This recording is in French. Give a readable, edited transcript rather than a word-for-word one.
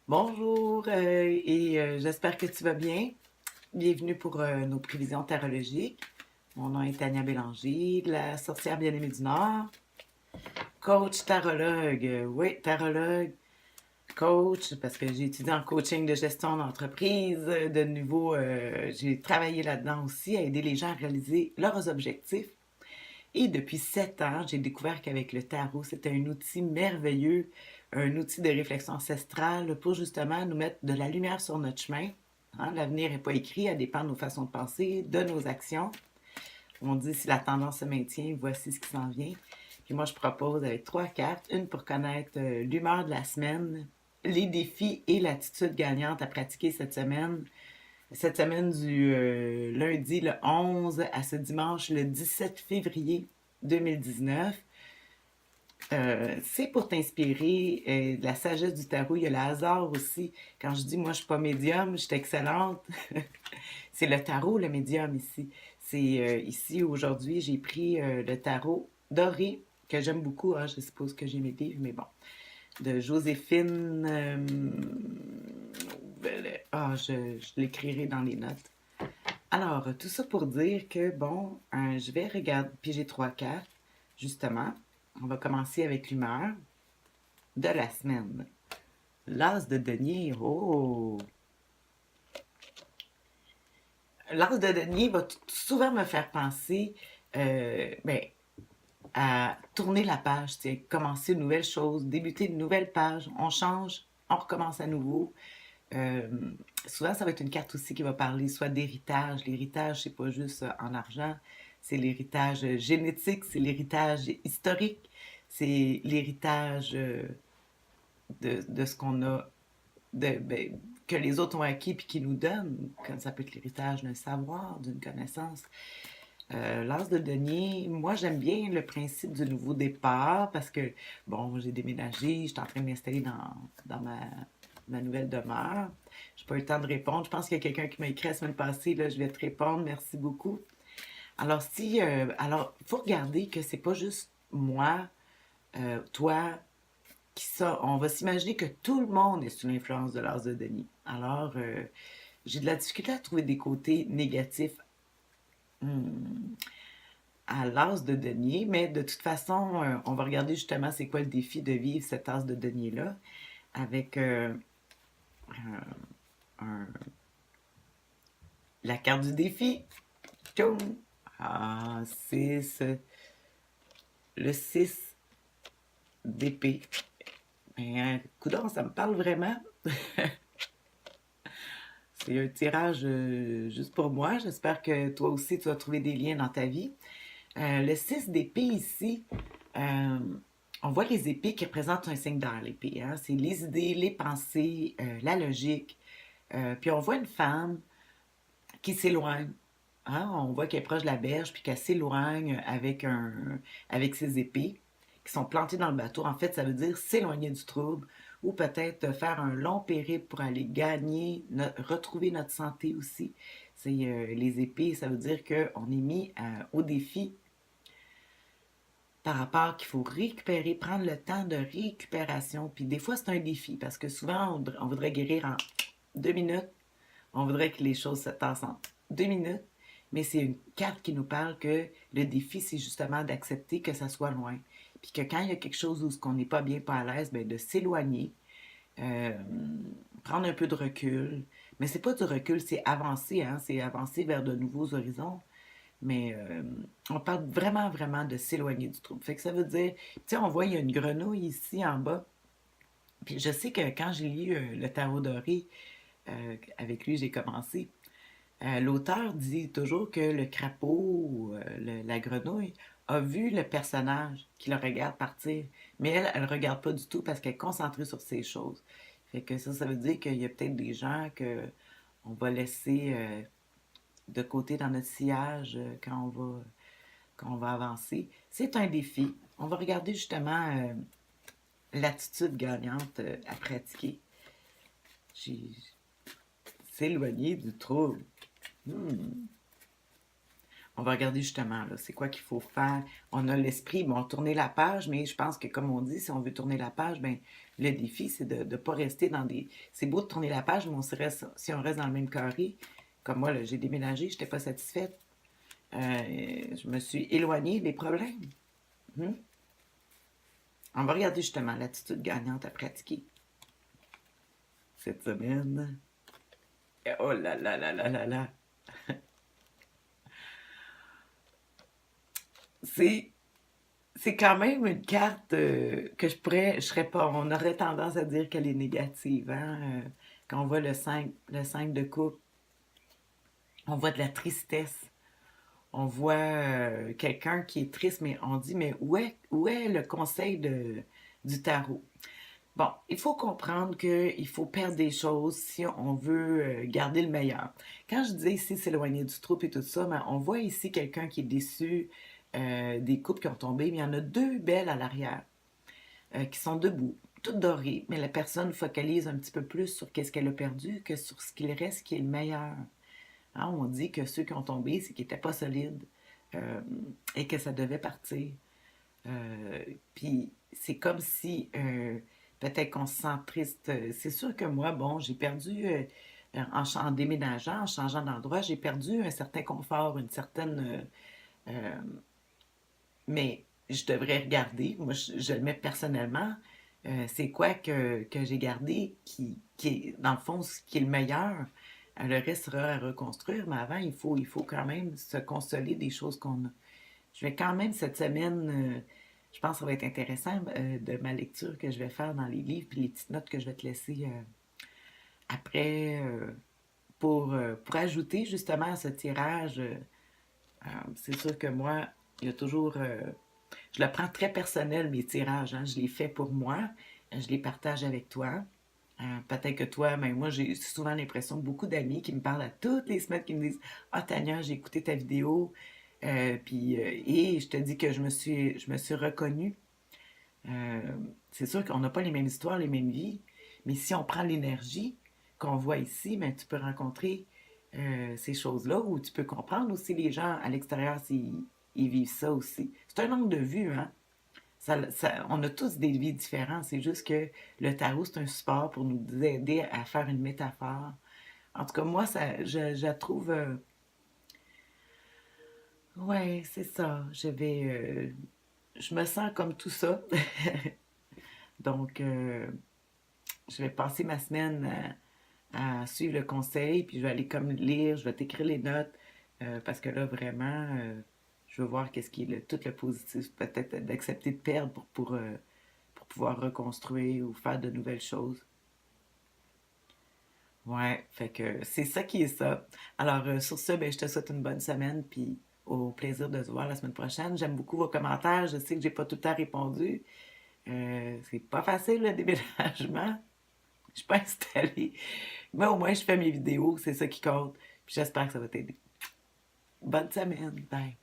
Bonjour j'espère que tu vas bien. Bienvenue pour nos prévisions tarologiques. Mon nom est Tania Bélanger, la sorcière bien-aimée du Nord. Coach tarologue, oui, tarologue, coach, parce que j'ai étudié en coaching de gestion d'entreprise. De nouveau, j'ai travaillé là-dedans aussi, à aider les gens à réaliser leurs objectifs. Et depuis 7 ans, j'ai découvert qu'avec le tarot, c'était un outil merveilleux, un outil de réflexion ancestrale pour justement nous mettre de la lumière sur notre chemin. Hein, l'avenir n'est pas écrit, elle dépend de nos façons de penser, de nos actions. On dit si la tendance se maintient, voici ce qui s'en vient. Puis moi, je propose avec 3 cartes, une pour connaître l'humeur de la semaine, les défis et l'attitude gagnante à pratiquer cette semaine. Cette semaine du lundi le 11 à ce dimanche le 17 février 2019. C'est pour t'inspirer de la sagesse du tarot. Il y a le hasard aussi. Quand je dis moi je suis pas médium, je suis excellente. C'est le tarot le médium ici. C'est ici aujourd'hui j'ai pris le tarot doré que j'aime beaucoup. Hein, je suppose que j'ai mes livres, mais bon, de Joséphine. Je l'écrirai dans les notes. Alors, tout ça pour dire que, bon, je vais regarder, puis j'ai 3 cartes, justement. On va commencer avec l'humeur de la semaine. L'as de denier, oh! L'as de denier va souvent me faire penser ben, à tourner la page, commencer une nouvelle chose, débuter une nouvelle page. On change, on recommence à nouveau. Euh, Souvent, ça va être une carte aussi qui va parler soit d'héritage. L'héritage, c'est pas juste en argent, c'est l'héritage génétique, c'est l'héritage historique, c'est l'héritage de ce qu'on a, ben, que les autres ont acquis puis qui nous donnent. Comme ça peut être l'héritage d'un savoir, d'une connaissance. L'as de denier, moi j'aime bien le principe du nouveau départ parce que, bon, j'ai déménagé, je suis en train de m'installer dans ma nouvelle demeure. Je n'ai pas eu le temps de répondre. Je pense qu'il y a quelqu'un qui m'a écrit la semaine passée, là, je vais te répondre, merci beaucoup. Alors, il faut regarder que c'est pas juste moi, toi, qui ça. On va s'imaginer que tout le monde est sous l'influence de l'as de denier. Alors, j'ai de la difficulté à trouver des côtés négatifs à l'as de denier, mais de toute façon, on va regarder justement c'est quoi le défi de vivre cet as de denier-là avec un- la carte du défi. Tchoum! Ah, 6. Le 6 d'épée. Ben, coudonc, ça me parle vraiment. C'est un tirage juste pour moi. J'espère que toi aussi, tu vas trouver des liens dans ta vie. Le 6 d'épée ici, euh, on voit les épées qui représentent un signe d'air, l'épée. Hein? C'est les idées, les pensées, la logique. Puis on voit une femme qui s'éloigne. Hein? On voit qu'elle est proche de la berge, puis qu'elle s'éloigne avec ses épées qui sont plantées dans le bateau. En fait, ça veut dire s'éloigner du trouble ou peut-être faire un long périple pour aller gagner, retrouver notre santé aussi. C'est les épées, ça veut dire qu'on est mis au défi par rapport qu'il faut récupérer, prendre le temps de récupération. Puis des fois, c'est un défi parce que souvent, on voudrait guérir en 2 minutes. On voudrait que les choses se tassent en 2 minutes. Mais c'est une carte qui nous parle que le défi, c'est justement d'accepter que ça soit loin. Puis que quand il y a quelque chose où on n'est pas bien, pas à l'aise, ben de s'éloigner, euh, prendre un peu de recul. Mais c'est pas du recul, c'est avancer, hein? C'est avancer vers de nouveaux horizons. Mais on parle vraiment, vraiment de s'éloigner du trouble. Fait que ça veut dire, tu sais, on voit, il y a une grenouille ici en bas. Puis je sais que quand j'ai lu le tarot doré, avec lui, j'ai commencé. L'auteur dit toujours que le crapaud, ou la grenouille, a vu le personnage qui le regarde partir. Mais elle ne regarde pas du tout parce qu'elle est concentrée sur ces choses. Fait que ça veut dire qu'il y a peut-être des gens que on va laisser de côté dans notre sillage quand on va avancer. C'est un défi. On va regarder justement l'attitude gagnante à pratiquer. S'éloigner du trouble. Hmm. On va regarder justement, là, c'est quoi qu'il faut faire. On a l'esprit, bon, tourner la page, mais je pense que, comme on dit, si on veut tourner la page, ben, le défi, c'est de ne pas rester dans des... C'est beau de tourner la page, mais si on reste dans le même carré, comme moi, là, j'ai déménagé, je n'étais pas satisfaite. Je me suis éloignée des problèmes. Hmm? On va regarder justement l'attitude gagnante à pratiquer cette semaine. Oh là là là là là là. C'est c'est quand même une carte que je serais pas, on aurait tendance à dire qu'elle est négative, hein? Quand on voit le 5 de coupe, on voit de la tristesse. On voit quelqu'un qui est triste, mais on dit, mais où est le conseil du tarot? Bon, il faut comprendre qu'il faut perdre des choses si on veut garder le meilleur. Quand je dis ici s'éloigner du troupe et tout ça, ben, on voit ici quelqu'un qui est déçu des coupes qui ont tombé, mais il y en a deux belles à l'arrière qui sont debout, toutes dorées, mais la personne focalise un petit peu plus sur qu'est-ce qu'elle a perdu que sur ce qu'il reste qui est le meilleur. Hein, on dit que ceux qui ont tombé, c'est qu'ils n'étaient pas solides euh, et que ça devait partir. Euh, Puis c'est comme si peut-être qu'on se sent triste. C'est sûr que moi, bon, j'ai perdu en déménageant, en changeant d'endroit, j'ai perdu un certain confort, une certaine. Euh, mais je devrais regarder, moi je le mets personnellement, c'est quoi que j'ai gardé qui est, dans le fond, ce qui est le meilleur. Le reste sera à reconstruire, mais avant, il faut quand même se consoler des choses qu'on a. Je vais quand même cette semaine, je pense que ça va être intéressant de ma lecture que je vais faire dans les livres, puis les petites notes que je vais te laisser après pour ajouter justement à ce tirage. C'est sûr que moi, il y a toujours... je le prends très personnel, mes tirages. Hein. Je les fais pour moi. Je les partage avec toi. Peut-être que toi, mais moi, j'ai souvent l'impression que beaucoup d'amis qui me parlent à toutes les semaines, qui me disent Ah, Tania, j'ai écouté ta vidéo, et je te dis que je me suis reconnue. Euh, c'est sûr qu'on n'a pas les mêmes histoires, les mêmes vies, mais si on prend l'énergie qu'on voit ici, ben, tu peux rencontrer ces choses-là ou tu peux comprendre aussi les gens à l'extérieur s'ils ils vivent ça aussi. C'est un angle de vue, hein? On a tous des vies différentes. C'est juste que le tarot, c'est un support pour nous aider à faire une métaphore. En tout cas, moi, je la trouve. Ouais, c'est ça. Je me sens comme tout ça. Donc, je vais passer ma semaine à suivre le conseil, puis je vais aller comme lire, je vais t'écrire les notes, parce que là, vraiment, je veux voir qu'est-ce qui est tout le positif, peut-être d'accepter de perdre pour pouvoir reconstruire ou faire de nouvelles choses. Ouais, fait que c'est ça qui est ça. Alors, sur ce, ben, je te souhaite une bonne semaine, puis au plaisir de se voir la semaine prochaine. J'aime beaucoup vos commentaires. Je sais que j'ai pas tout le temps répondu. C'est pas facile le déménagement. Je suis pas installée. Mais au moins, je fais mes vidéos. C'est ça qui compte. Puis j'espère que ça va t'aider. Bonne semaine. Bye.